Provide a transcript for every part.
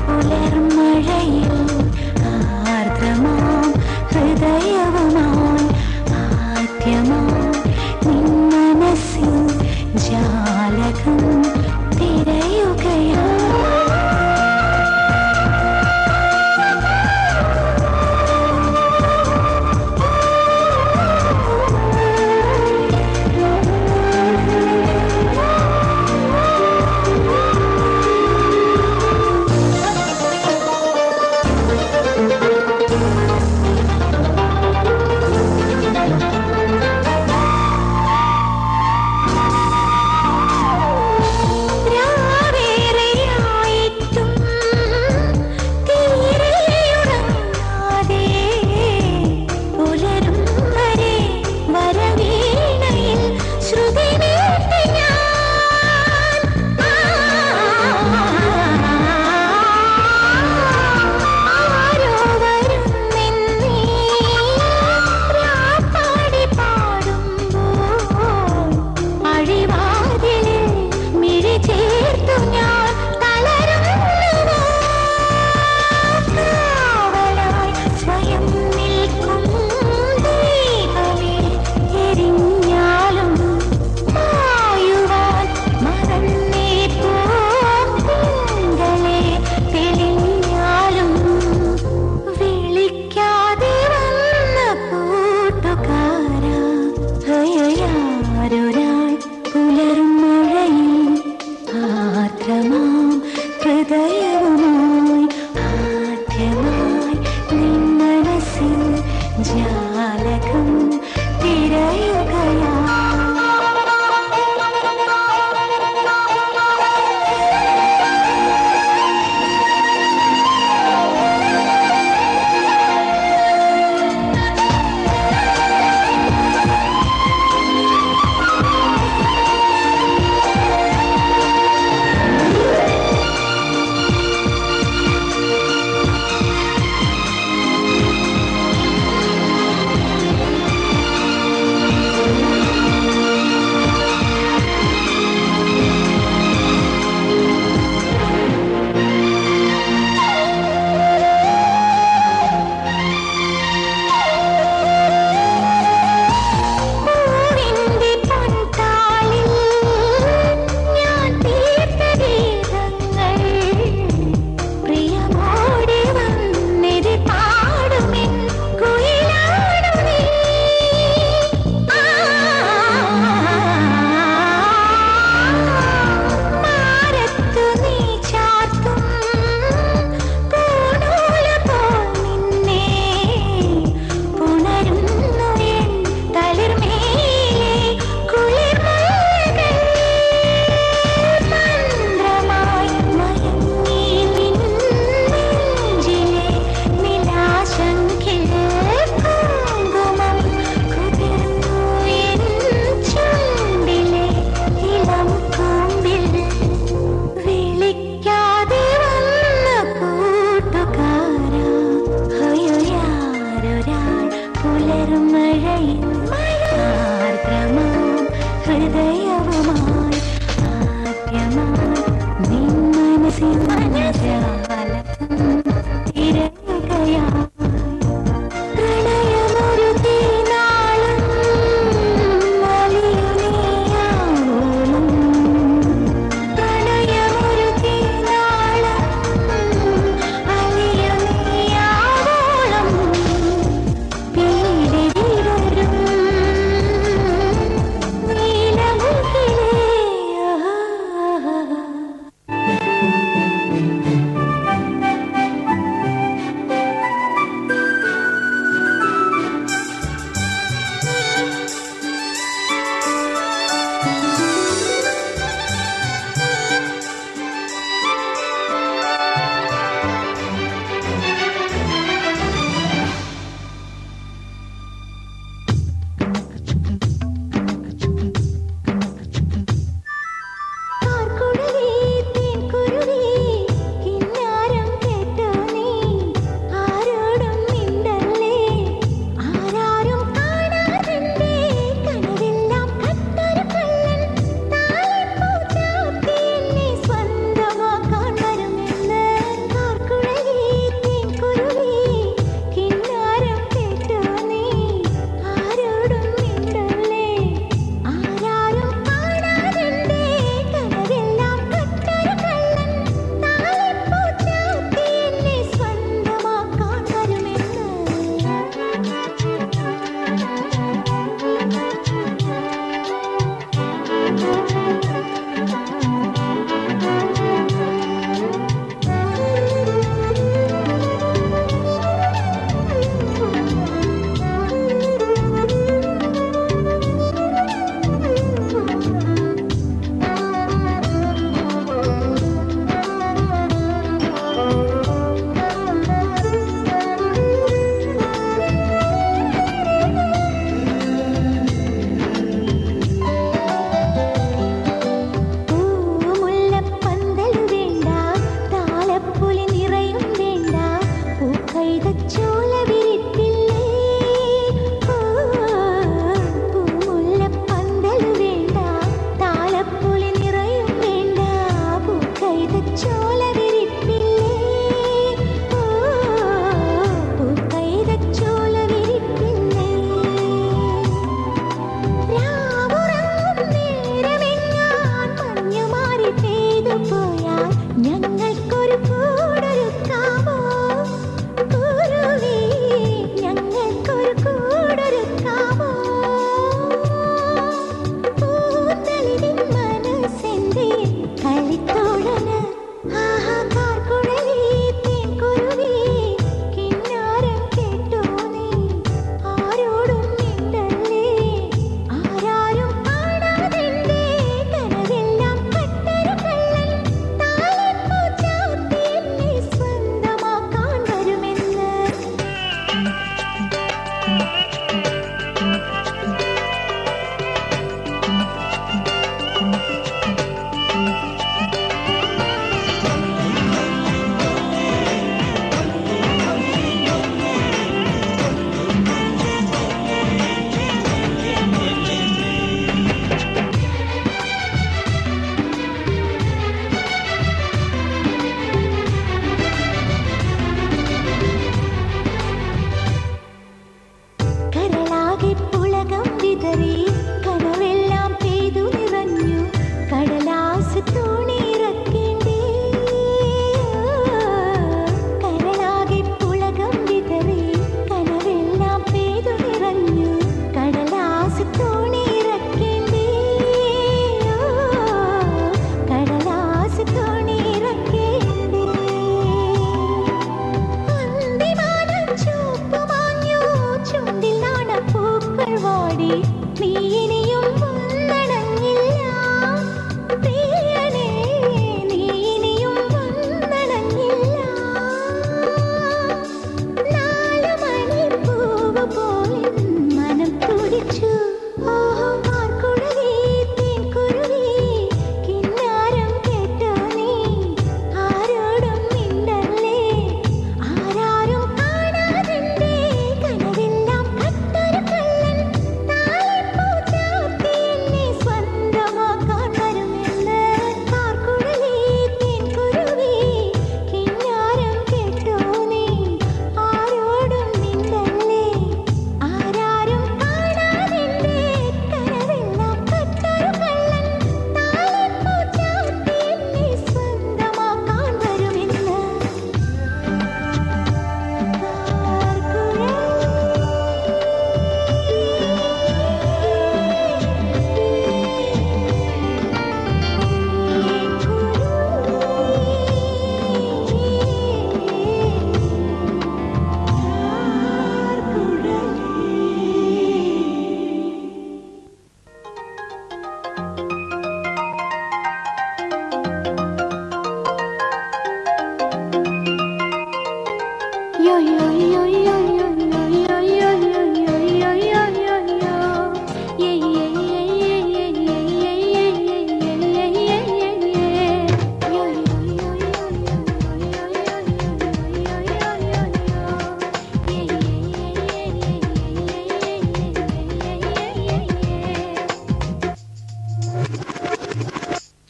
പുലർമഴയിൽ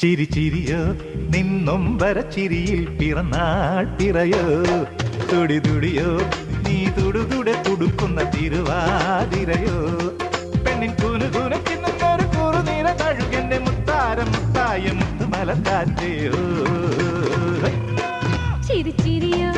ചിരി ചിരിയോ നിന്നൊമ്പര ചിരിയിൽ പിറന്നാൾ പിറയോ തുടി തുടിയോ നീ തുടുതുടെ തുടുക്കുന്ന തിരുവാതിരയോ പെണ്ണിൻ കുനുകുന ചിന്നൊരു കുറുനീര കഴുകന്റെ മുത്താരം മുത്തായ മുത്തുമലക്കാറ്റയോ ചിരി ചിരിയോ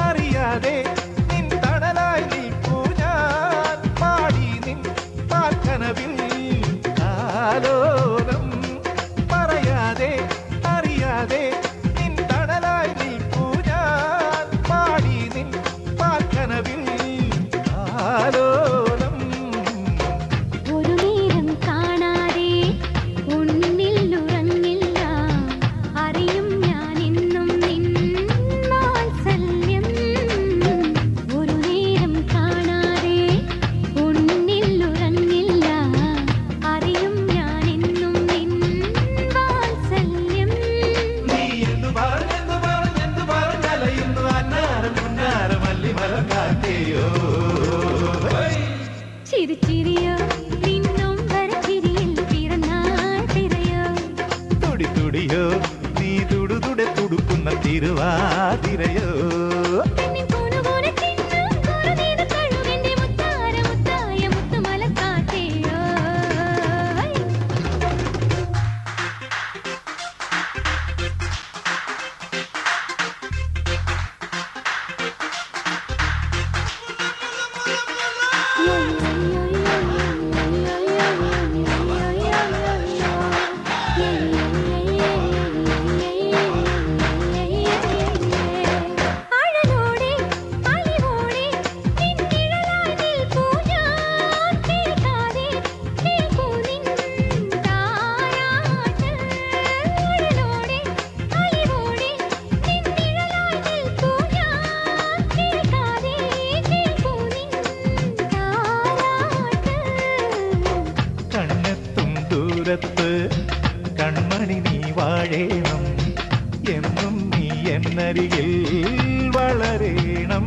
അറിയാതെ നിൻ തണലായി നിൽപ്പൂ ഞാൻ പാടി നിൻ പാൽക്കനവിൽ കാലോലം പറയാതെ അറിയാതെ നിൻ തണലായി നിൽപ്പൂ ഞാൻ പാടി നിൻ പാൽക്കനവിൽ കാലോലം ഒരു നേരം കാണാതെ ഉന്നിൽ ഉറങ്ങില്ല അറിയും ഞാൻ ഇന്നും നിൻ വാത്സല്യം ഒരു നേരം കാണാതെ ഉന്നിൽ ഉറങ്ങില്ല അറിയും ഞാൻ ഇന്നും നിൻ വാത്സല്യം നീ എന്തു പറഞ്ഞലയുന്നു അന്നാരം മുന്നാരം മല്ലിമലർ കാറ്റയോ ചിരി ചിരിയോ നിന്നൊമ്പര ചിരിയിൽ പിറന്നാൾ പിറയോ തുടി തുടിയോ നീ തുടുതുടെ തുടുക്കുന്ന തിരുവാതിരയോ വാഴേണം എന്നും നീ എന്നരികിൽ വളരേണം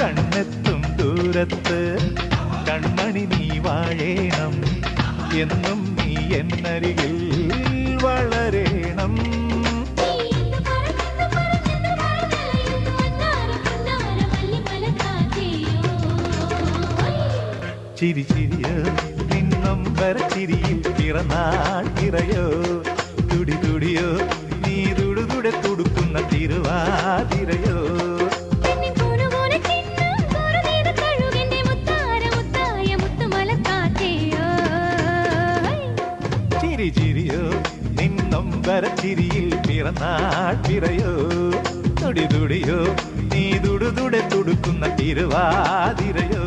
കണ്ണെത്തും ദൂരത്ത് കൺമണി നീ വാഴേണം എന്നും നീ എന്നരികിൽ വളരേണം ചിരി ചിരിയോ നിന്നൊമ്പര ചിരിയിൽ പിറന്നാൾ തിറയോ തുടി തുടിയോ നീ തുടുതുടെ തുടുക്കുന്ന തിരുവാതിരയോ ചിരി ചിരിയോ നിന്നൊമ്പര ചിരിയിൽ പിറന്നാൾ തിറയോ തുടി തുടിയോ നീ തുടുതുടെ തുടുക്കുന്ന തിരുവാതിരയോ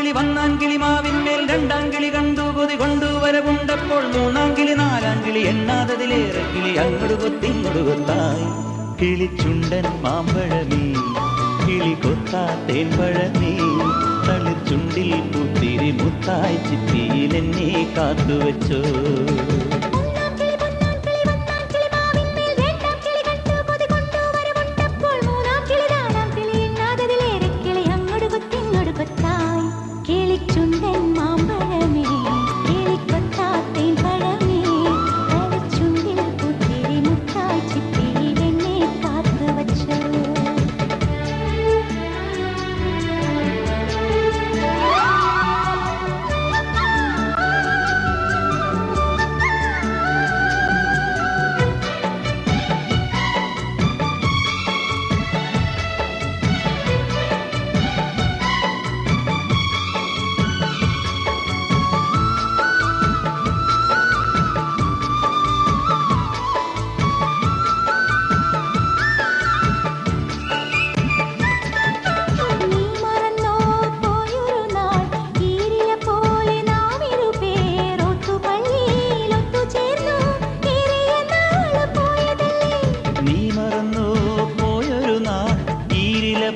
കിളി വന്നാൻ കിളി മാവിന്മേൽ രണ്ടാം കിളി കണ്ടു കൊതി കൊണ്ടുവരവുണ്ടപ്പോൾ മൂന്നാം കിളി നാലാം കിളി എണ്ണാതതിലേറെ കിളി അങ്ങോട്ട് കൊത്തിങ്ങോട്ട് കൊത്തായി കിളിച്ചുണ്ടൻ മാമ്പഴമീ കിളി കൊത്താ തേൻപഴമീ തളിച്ചുണ്ടിൽ പൂത്തിരി മുത്തായി ചിപ്പിയിൽ എന്നെ കാത്തുവച്ചോ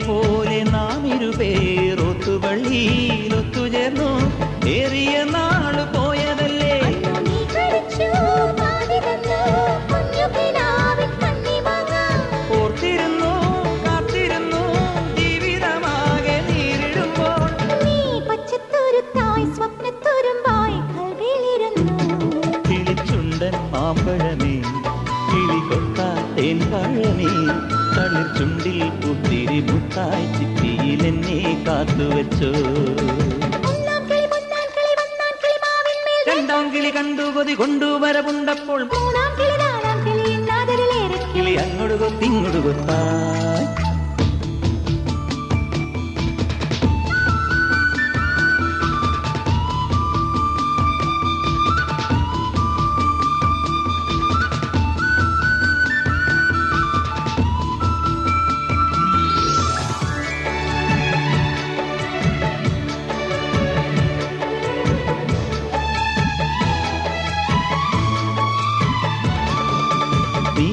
പോലെ നാം ഇരുപേരൊത്തുപള്ളിയിലൊത്തുചേർന്നു ഏറിയ നാള് പോയതല്ലേ ഓർത്തിരുന്നു കാത്തിരുന്നു ജീവിതമാകെ നേരിടുമ്പോൾ കിളിച്ചുണ്ടൻ മാമ്പഴമേ കിളികൊത്ത തേൻപഴമേ തളിർച്ചുണ്ടിൽ പൂത്തിരി മുത്തായി ചിപ്പിയിൽ എന്നെ കാത്തുവച്ചോ രണ്ടാം കിളി കണ്ടു കൊതി കൊണ്ടുവരവുണ്ടപ്പോൾ കിളി അങ്ങോട്ട് കൊത്തിങ്ങോട്ട് കൊത്തായി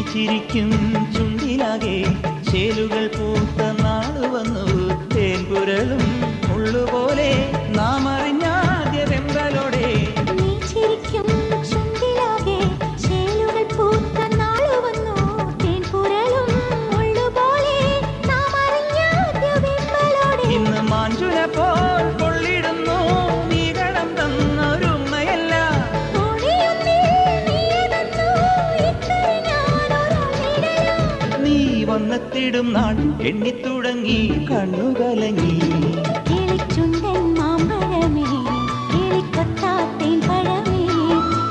ചിരിക്കും ചുണ്ടിലാകെ ചേലുകൾ പൂത്ത നാള് വന്നു തേൻപുരളും ഉള്ളുപോലെ നാം അറിഞ്ഞാദ്യ വെമ്പലോടെ ഇന്ന് മാഞ്ചുല പോൽ കൊള്ളിടുന്നു നീ കടം തന്നൊരുമ്മയല്ല വന്നെത്തിടും നാൾ എണ്ണിത്തുടങ്ങി കണ്ണുകലങ്ങി കിളിച്ചുണ്ടൻ മാമ്പഴമേ കിളിക്കൊത്താത്തേൻ പഴമേ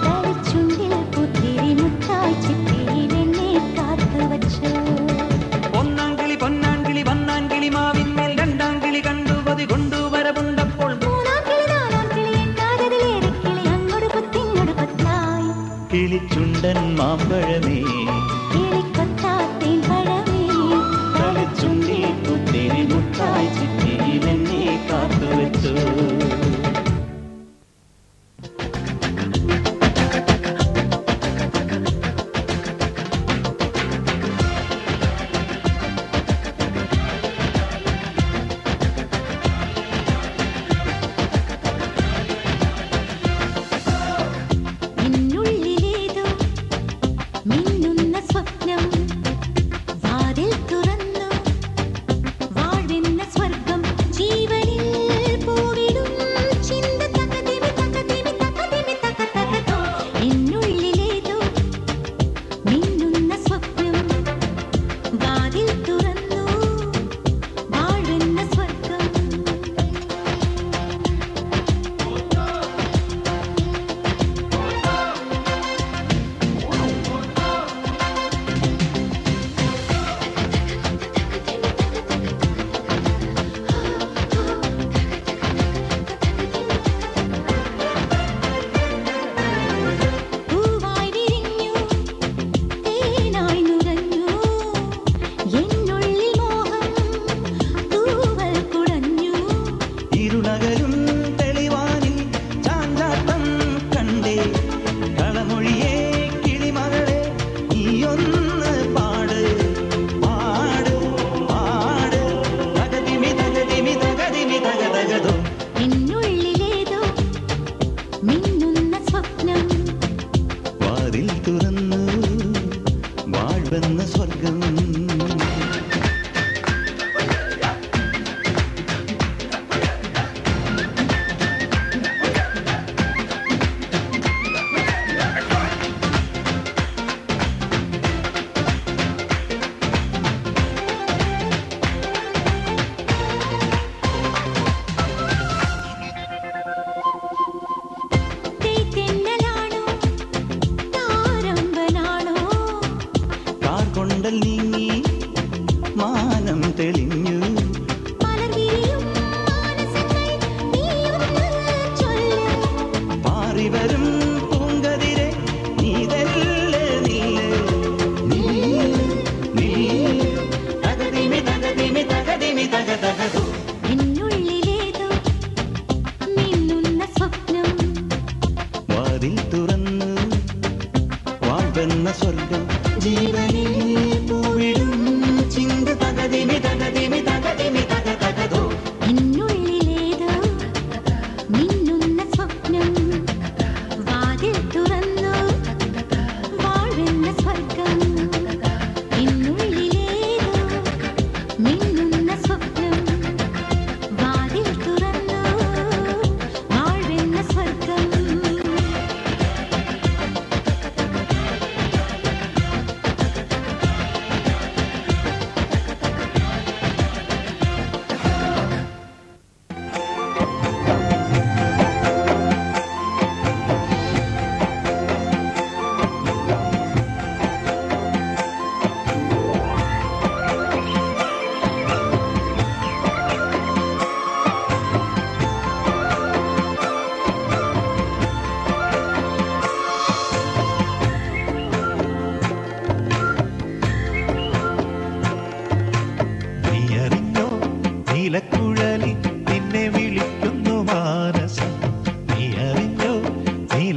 തളിച്ചുണ്ടിൽ പുത്തിരി മുത്തായി ചിപ്പിയിൽ എന്നെ കാത്തുവച്ചു ഒന്നാം കിളി പൊന്നാം കിളി വന്നാൻ കിളി മാവിന്മേൽ രണ്ടാം കിളി കണ്ടു കൊതി കൊണ്ടുവരവുണ്ടപ്പോൾ മൂന്നാം കിളി നാലാം കിളി എണ്ണാതതിലേറെ കിളി അങ്ങോട്ട് കുത്തിങ്ങോട്ട് കൊത്തായി കിളിച്ചുണ്ടൻ മാമ്പഴമേ കിളിക്കൊത്താത്തേൻ പഴമേ തളിച്ചുണ്ടിൽ പുത്തിരി മുത്തായി ചിപ്പിയിൽ എന്നെ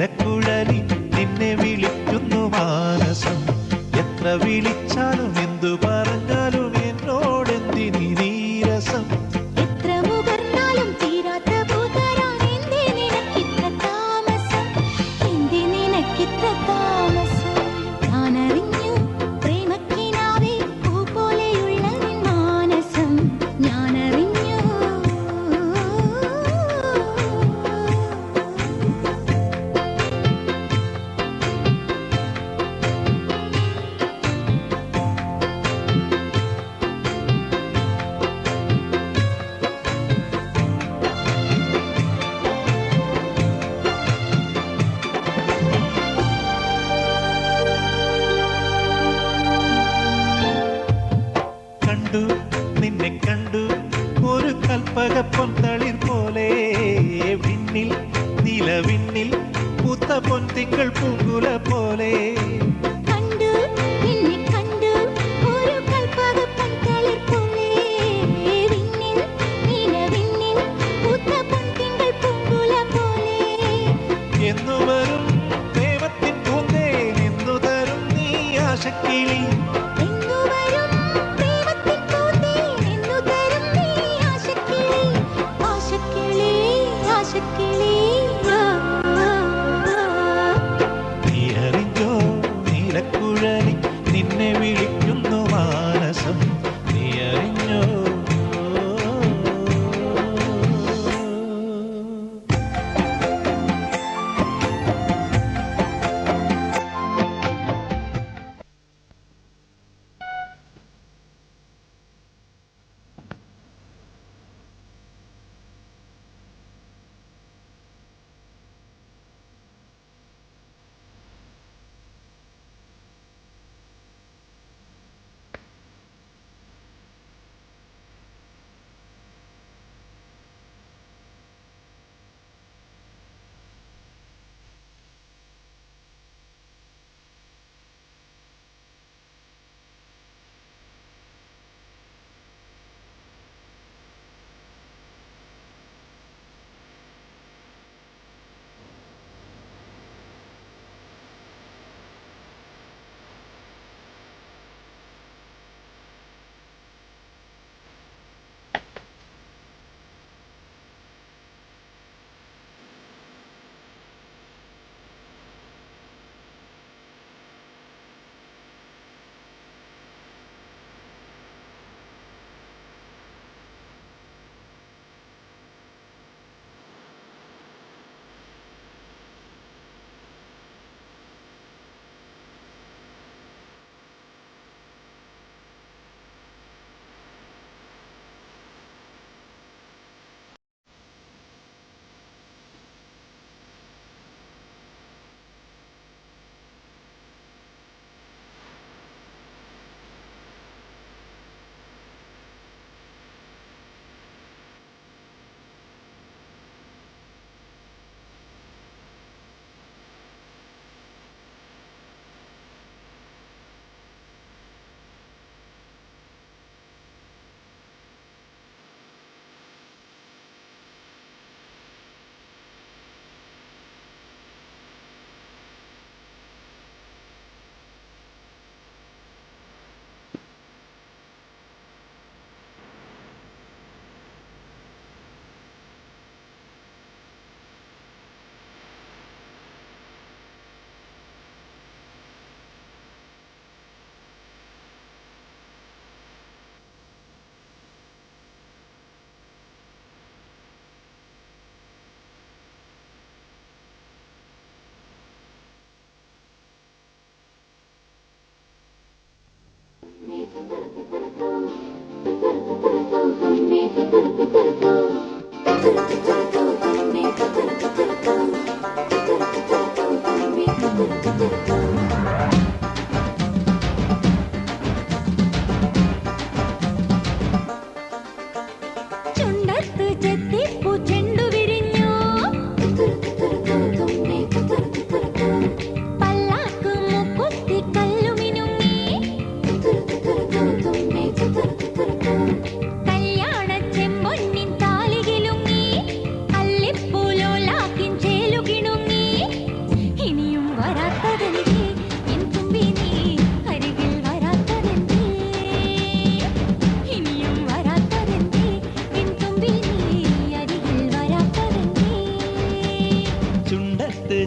നീലക്കുഴലി നിന്നെ വിളിക്കുന്നു മാനസം എത്ര വിളിച്ചാലും എന്തു പറഞ്ഞാലും എന്നോടെന്തിനി നീരസം എത്ര മുകർന്നാലും തീരാത്ത പൂതരാൻ എന്തേ നിനക്കിത്ര താമസം എന്തേ നിനക്കിത്ര താമസം ഞാനറിഞ്ഞു പ്രേമക്കിനാവേ പൂ പോലെയുള്ള നിൻ മാനസം ഞാനറിഞ്ഞു കണ്ടു നിന്നെ കണ്ടു ഒരു കൽപ്പക പൊന്തളിർ പോലെ വിണ്ണിൽ നിലവിണ്ണിൽ പൂത്ത പൊൻതിങ്കൾ പൂങ്കുല പോലെ കണ്ടു നിന്നെ കണ്ടു ഒരു കൽപ്പകപ്പൊൻതളിർ പോലെ വിണ്ണിൽ നീലവിണ്ണിൽ പൂത്ത പൊൻതിങ്കൾ പൂങ്കുല പോലെ എന്നു വരും ദൈവത്തിൻ പൂന്തേ എന്നു തരും നീ ആശക്കിളി എന്നുവരും ദൈവത്തിൻ പൂന്തേ എന്നു തരും നീ ആശക്കിളി ആശക്കിളി ആശക്കിളി നീ അറിഞ്ഞോ നീല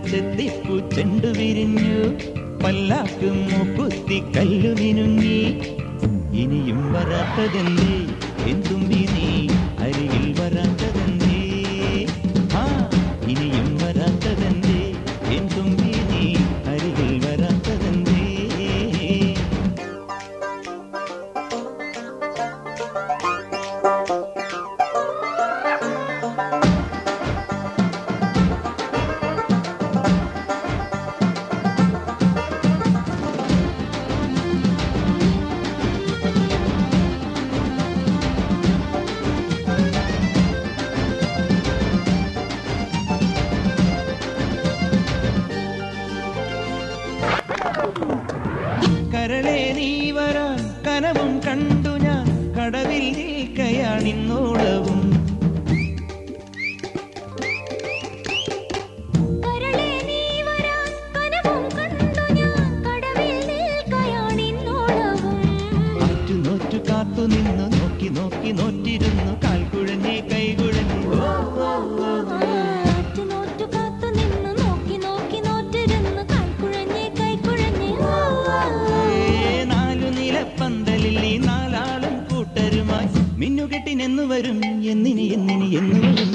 ചെത്തിപ്പൂ ചെണ്ടു വിരിഞ്ഞു പല്ലാക്കും മൂക്കുത്തി കല്ലു മിനുങ്ങി ഇനിയും വരാത്തതെന്തേ എൻ തുമ്പി നീ അരികിൽ വരാത്തതെന്തേ ആ ഇനിയും വരാത്തതെന്തേ എൻ തുമ്പി നീ അരികിൽ വരാത്തതെന്തേ കരളെ നീ വരാൻ കനവും കണ്ടു ഞാൻ കടവിൽ നിൽക്കയാണിന്നോളവും ആറ്റുനോറ്റു കാത്തു നിന്നു നോക്കി നോക്കി നോറ്റിരുന്നു കാൽക്കുഴഞ്ഞേ കൈകുഴഞ്ഞു നാലാളും കൂട്ടരുമായി മിന്നുകെട്ടിനെന്നു വരും എന്നിനി എന്നിനി എന്നു വരും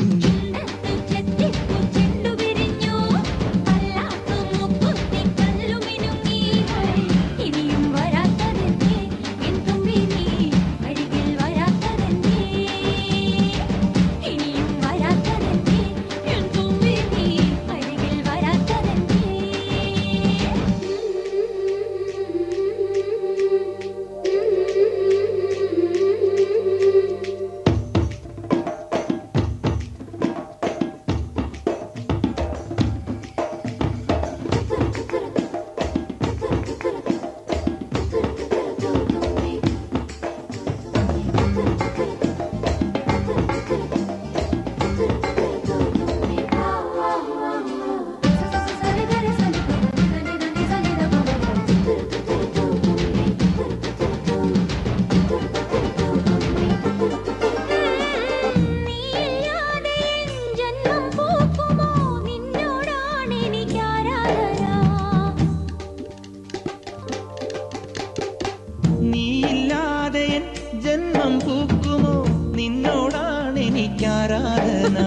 ജന്മം പൂക്കുമോ നിന്നോടാണ് എനിക്കാരാധന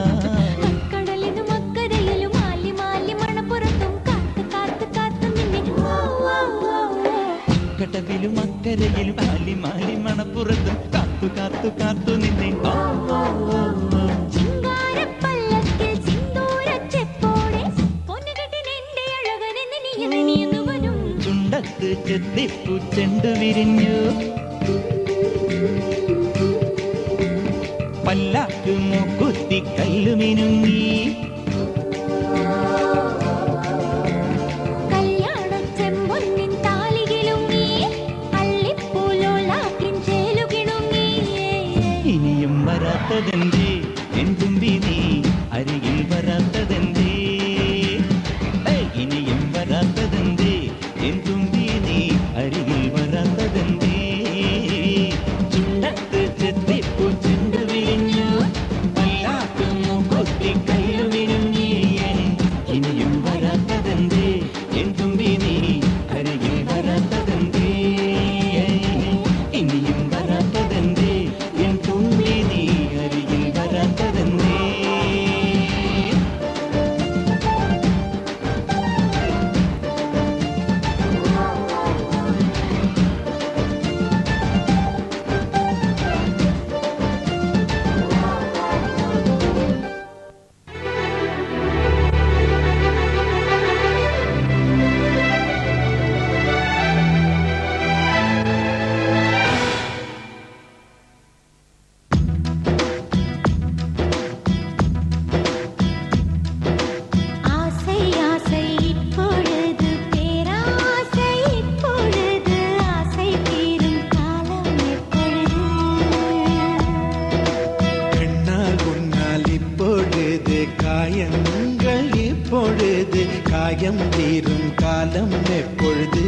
കടലിനും അക്കരയിലും മാലി മാലി മണപ്പുറത്തും കാത്തു കാത്തു കാത്തു നിന്നെ കടവിലും അക്കരയിലും മാലി മാലി മണപ്പുറത്തും കാത്തു കാത്തു കാത്തു നിന്നെ ചിങ്കാരപ്പല്ലക്കിൽ സിന്ദൂരച്ചെപ്പോടെ പൊന്നുകെട്ടിനെന്റെ അഴകനെ നീയെന്നു വരും ചുണ്ടത്ത് ചെത്തിപ്പൂ ചെണ്ടു വിരിഞ്ഞു പല്ലാക്ക് മൂക്കുത്തി കല്ലു മിനുങ്ങി കല്യാണച്ചെമ്പൊന്നിൻ താലികിലുങ്ങി അള്ളിപ്പൂലോലാക്കിൻ ചേലുകിണുങ്ങി ഇനിയും വരാത്തതെന്തേ എൻ തുമ്പി നീ അരികിൽ വരാത്തതെന്തേ ഇനിയും വരാത്തതെന്തേ എൻ തുമ്പി നീ അരികിൽ വരാത്തതെന്തേ ചുണ്ടത്ത് ചെത്തിപ്പൂ ചെണ്ടു വിരിഞ്ഞു പല്ലാക്ക് മൂക്കുത്തി കല്ലു മിനുങ്ങി ഇനിയും വരാത്തതെന്തേ എൻ തുമ്പി നീ അരികിൽ വരാത്തതെന്തേ ഇനിയും വരാത്തതെന്തേ എൻ തുമ്പി നീ അരികിൽ വരാത്തതെന്തേ காயம் தீரும் காலம் எப்பொழுது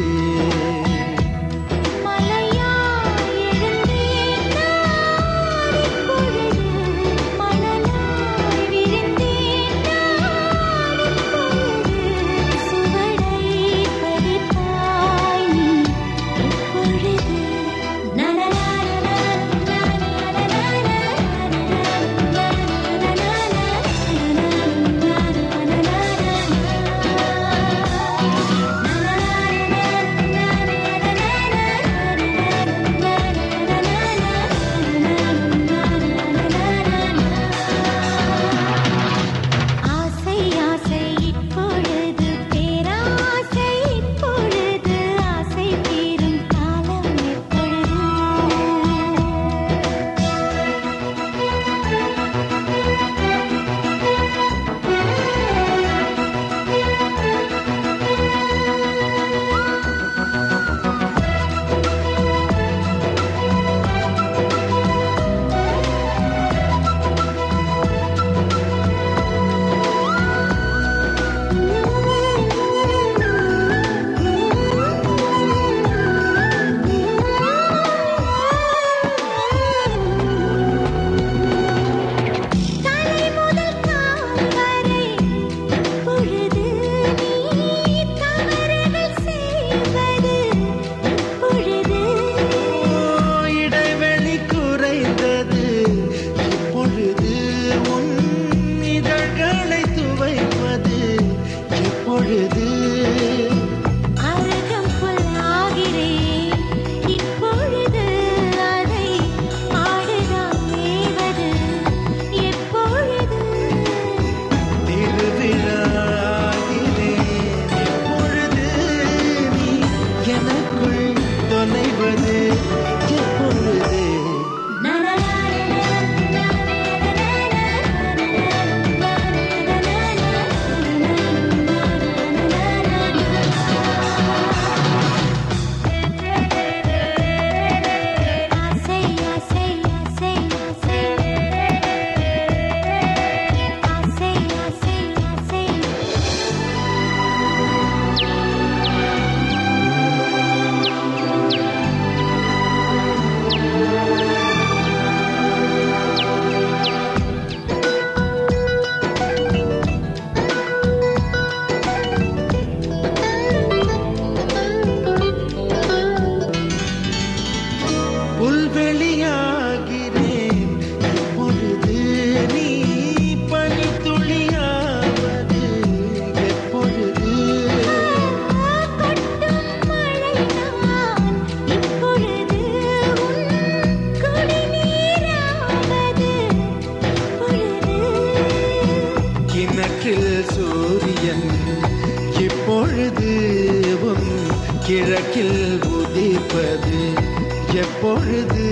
கணக்கில் சூரியன் இப்பொழுது உன் கிழக்கில் உதிப்பது எப்பொழுது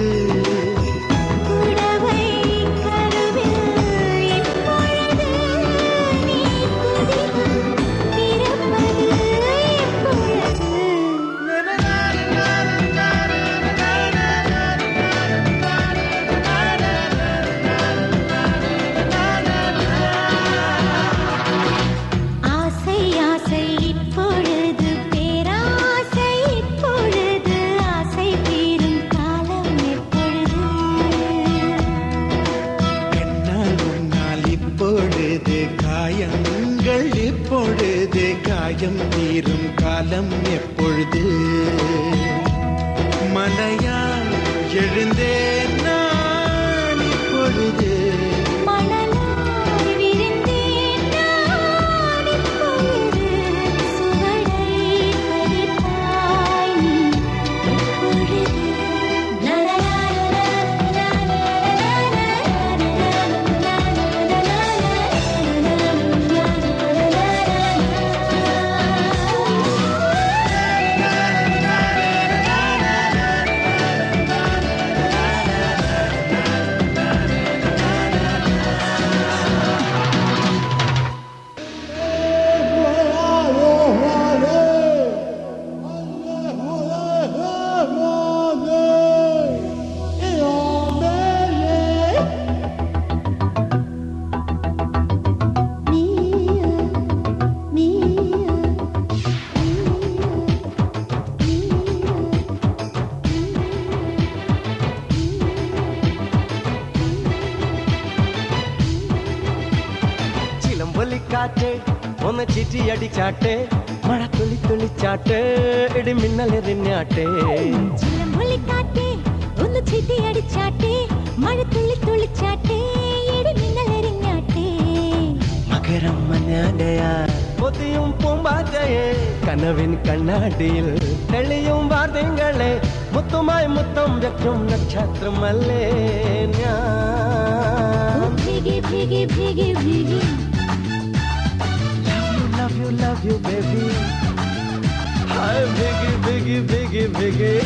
புடவை கருவில் இப்பொழுது நீ புதிது பிறப்பது எப்பொழுது ஆசை ஆசை இப்பொழுது பேராசை இப்பொழுது ஆசை தீரும் காலம் எப்பொழுது என்னால் உன்னால் இப்பொழுது காயங்கள் இப்பொழுது காயம் தீரும் காலம் எப்பொழுது மலையால் எழுந்தேன் நான் இப்பொழுது மணலாய் விரிந்தேன் நான் இப்பொழுது சுவடை பதித்தாய் நீ இப்பொழுது ചിലമ്പൊലിക്കാറ്റ് ഒന്ന് ചിറ്റിയടിച്ചാട്ടെ മഴ തുള്ളി തുള്ളിച്ചാട്ടെ ഇടി മിന്നലെറിഞ്ഞാട്ടെ ചിലമ്പൊലിക്കാറ്റേ ഒന്ന് ചിട്ടിയടിച്ചാട്ടെ മഴ തുള്ളി തുള്ളിച്ചാട്ടെ ഇടി മിന്നലെറിഞ്ഞാട്ടെ മകരം മഞ്ഞാടയാ പൊതിയും പൂമ്പാറ്റയെ കനവിൻ കണ്ണാടിയിൽ തെളിയും വാർത്തകളെ മുത്തുമായി മുത്തം വെക്കും നക്ഷത്രമല്ലേ ഞാൻ ഭീഗി ഭീഗി ഭീഗി ഭീഗി love you baby hi biggie biggie biggie biggie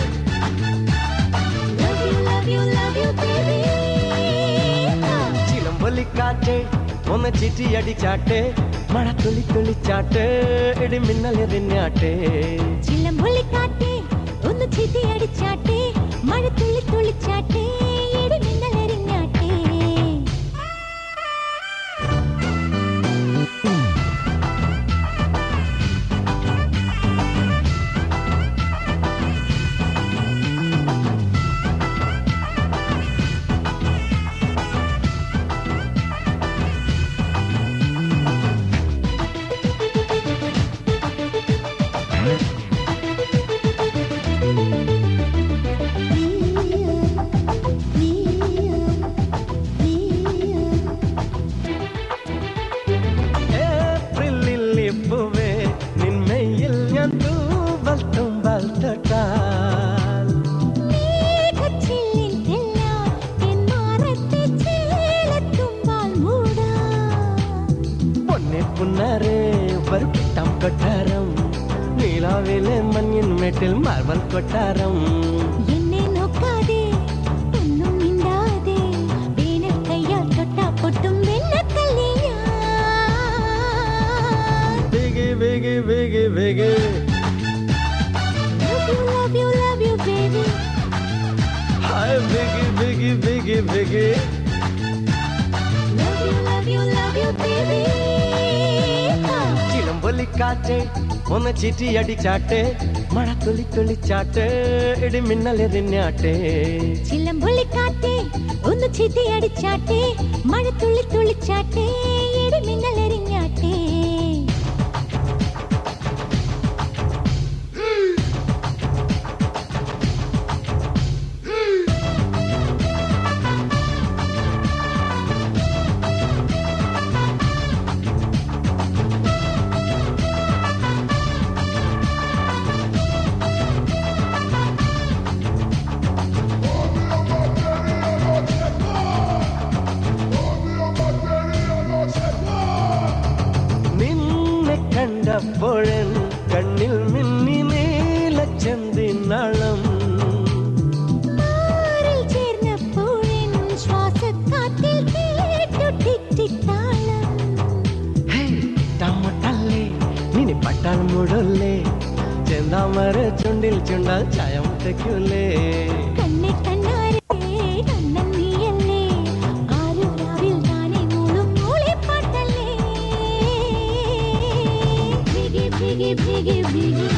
love you baby ചിലമ്പൊലിക്കാറ്റ് ഒന്ന് ചിറ്റിയടിച്ചാട്ടെ മഴ തുള്ളി തുള്ളിച്ചാട്ടെ ഇടി മിന്നലെറിഞ്ഞാട്ടെ ചിലമ്പൊലിക്കാറ്റേ ഒന്ന് ചിട്ടിയടിച്ചാട്ടെ മഴ തുള്ളി തുള്ളിച്ചാട്ടെ ഇടി മിന്നലെറിഞ്ഞാട്ടെ ഏപ്രിലിൽ ഇപ്പുവേ നിന്മയിൽ ഞാൻ തൂവൽ തുമ്പാൽ തൊട്ടാൽ മേഘച്ചില്ലിൽ തെല്ലാൻ തെന്മാറത്തെ ചേലത്തുമ്പാൽ മൂടാൻ പൊന്നെ പുന്നരേ വറുപ്പിട്ടാം കൊട്ടാരം നീലാവിലെ മഞ്ഞിൻ മേട്ടിൽ മാർബൽ കൊട്ടാരം എന്നെ നോക്കാതെ ഒന്നും മിണ്ടാതെ വേനൽ കയ്യാൽ തൊട്ടാ പൊട്ടും വെണ്ണക്കല്ലേ ഞാൻ ബിഗി ബിഗി ബിഗി ബിഗി love you baby ഹായ് ബിഗി ബിഗി ബിഗി ബിഗി love you baby ചിലമ്പൊലിക്കാറ്റ് ഒന്ന് ചിറ്റിയടിച്ചാട്ടെ മഴ തുള്ളി തുള്ളിച്ചാട്ടെ ഇടി മിന്നലെറിഞ്ഞാട്ടെ ചിലമ്പൊലിക്കാറ്റേ ഒന്ന് ചിട്ടിയടിച്ചാട്ടെ മഴ തുള്ളി തുള്ളിച്ചാട്ടെ ഇടി മിന്നലെറിഞ്ഞാട്ടെ കണ്ടപ്പോഴൻ കണ്ണിൽ മിന്നി നീലച്ചെന്തിനാളം ആരിൽ ചേർന്നപ്പോഴെൻ ശ്വാസക്കാറ്റിൽ കേട്ടു ടിറ്റിത്താളം ടമ്മട്ടല്ലേ നിനി പട്ടാൽ മുടല്ലേ ചെന്താമര ചുണ്ടിൽ ചുണ്ടാൽ ചായം തെക്കൂലേ കണ്ണെ കണ്ണാരേ കണ്ണൻ നീയല്ലേ ആരും രാവിൽ താനെ മൂളും മൂളിപ്പാട്ടല്ലേ ഭീഗി ഭീഗി ഭീഗി ഭീഗി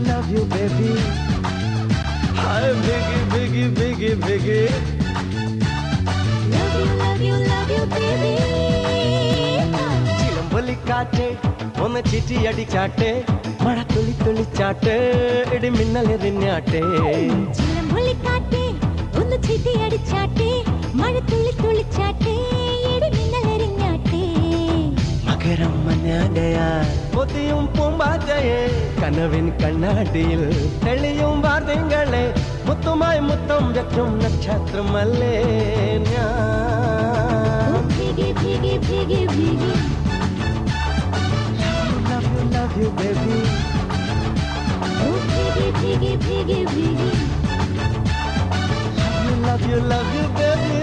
love you baby hi biggie biggie biggie biggie love you baby ചിലമ്പൊലി കാറ്റേ ഒന്ന് ചിറ്റി അടിച്ചാട്ടെ മഴ തുള്ളി തുള്ളിച്ചാട്ടെ ഇടി മിന്നലെറിഞ്ഞാട്ടെ ചിലമ്പൊലിക്കാറ്റേ ഒന്ന് ചിട്ടി അടിച്ചാട്ടെ മഴ തുള്ളി തുള്ളിച്ചാട്ടെ ഇടി മിന്നലെറിഞ്ഞാട്ടെ മകരം മഞ്ഞാടയാൽ കൊതിയും പൂമ്പാറ്റയെ കനവിൻ കണ്ണാടിയിൽ തെളിയും വാർത്തകളെ മുത്തുമായി മുത്തം വെക്കും നക്ഷത്രമല്ലേ ഞാൻ ഭീഗി ഭീഗി ഭീഗി ഭീഗി love you baby ഭീഗി ഭീഗി ഭീഗി ഭീഗി love you baby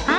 ആ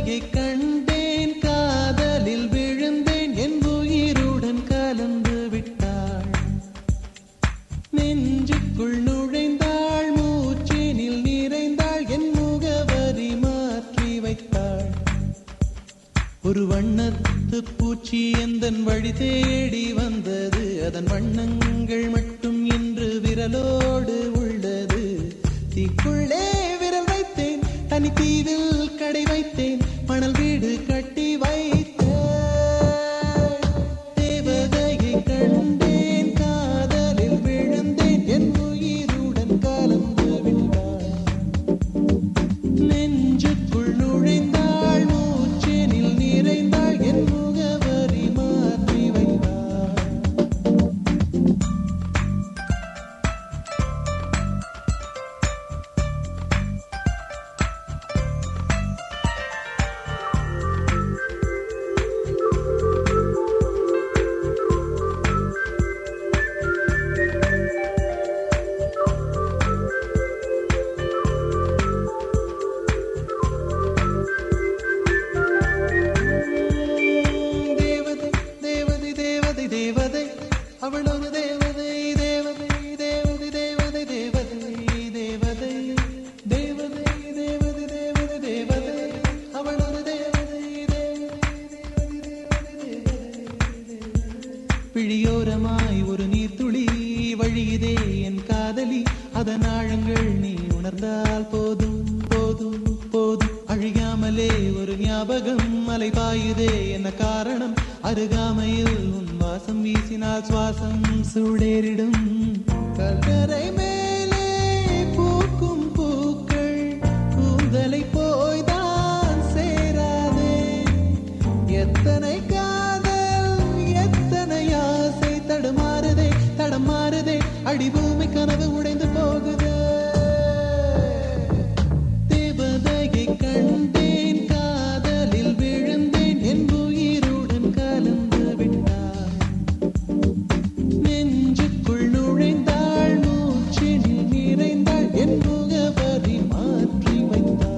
தேவதையை கண்டேன் காதலில் விழுந்தேன் என் உயிருடன் கலந்து விட்டாள் நெஞ்சுக்குள் நுழைந்தாள் மூச்சினில் நிறைந்தாள் என் முகவரி மாற்றி வைத்தாள் ஒரு வண்ணத்து பூச்சி எந்தன் வழி தேடி வந்தது அதன் வண்ணங்கள் மட்டும் இன்று விரலோடு உள்ளது தீக்குள்ளே விரல் வைத்தேன் தனி தீவில் கடை வைத்தேன் மணல் வீடு கட்டி வைத்தேன் தேவதையை கண்டேன் காதலில் விழுந்தேன் என் உயிருடன் கலந்து விட்டாள் நெஞ்சுக்குள் நுழைந்தாள் மூச்சினில் நிறைந்தாள் என் முகவரி மாற்றி வைத்தாள் தேவதை அவள் ஒரு தேவதை தேவதை தேவதை தேவதை தேவதை தேவதை தேவதை தேவதை தேவதை தேவதை அவள் ஒரு தேவதை பிழியோரமாய் ஒரு நீர்த்துளி வழியுதே என் காதலி அதன் ஆழங்கள் நீ உணர்ந்தால் போதும் போதும் போதும் அழியாமலே ஒரு ஞாபகம் அலை பாயுதே என்ன காரணம் அருகாமையில் உன் வாசம் வீசினால் சுவாசம் சூடேறிடும் கல்லறை மேலே பூக்கும் பூக்கள் கூந்தலை போய்தான் சேராதே எத்தனை காதல் எத்தனை ஆசை தடுமாறுதே தடமாறுதே அடிபூமி கனவு உடைந்து போகுதே தேவதையை கண்டேன் காதலில் விழுந்தேன் என் உயிருடன் கலந்து விட்டாள் நெஞ்சுக்குள் நுழைந்தாள் மூச்சினில் நிறைந்தாள் என் முகவரி மாற்றி வைத்தாள்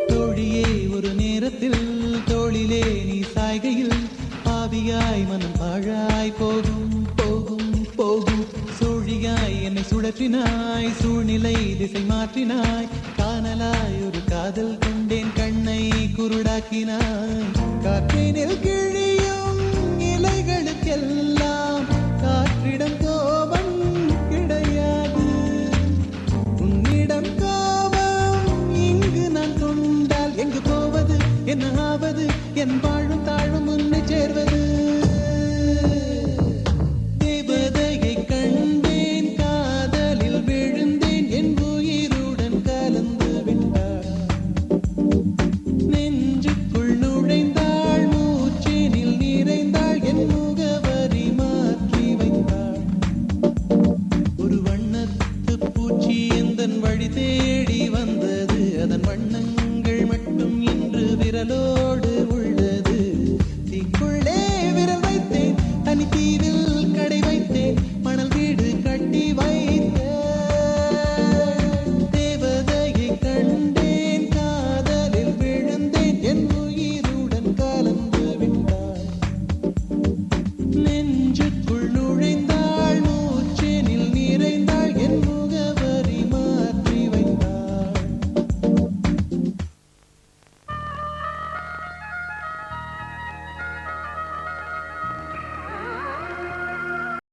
தோழியே ஒரு நேரத்தில் தோளிலே நீ சாய்கையில் பாவியாய் மனம் பாழாய் போகும் போகும் போகும் சூழியாய் என்னை சுழற்றினாய் சூழ்நிலை திசை மாற்றினாய் காணலாய் ஒரு காதல் கொண்டேன் கண்ணை குருடாக்கினாய் காற்றினில் கிழியும் இலைகளுக்கெல்லாம் காற்றிடம் கோபம் கிடையாது உன்னிடம் கோபம் இங்கு நான் கொண்டால் எங்கு போவது என்ன ஆவது என் வாழும் தாழும்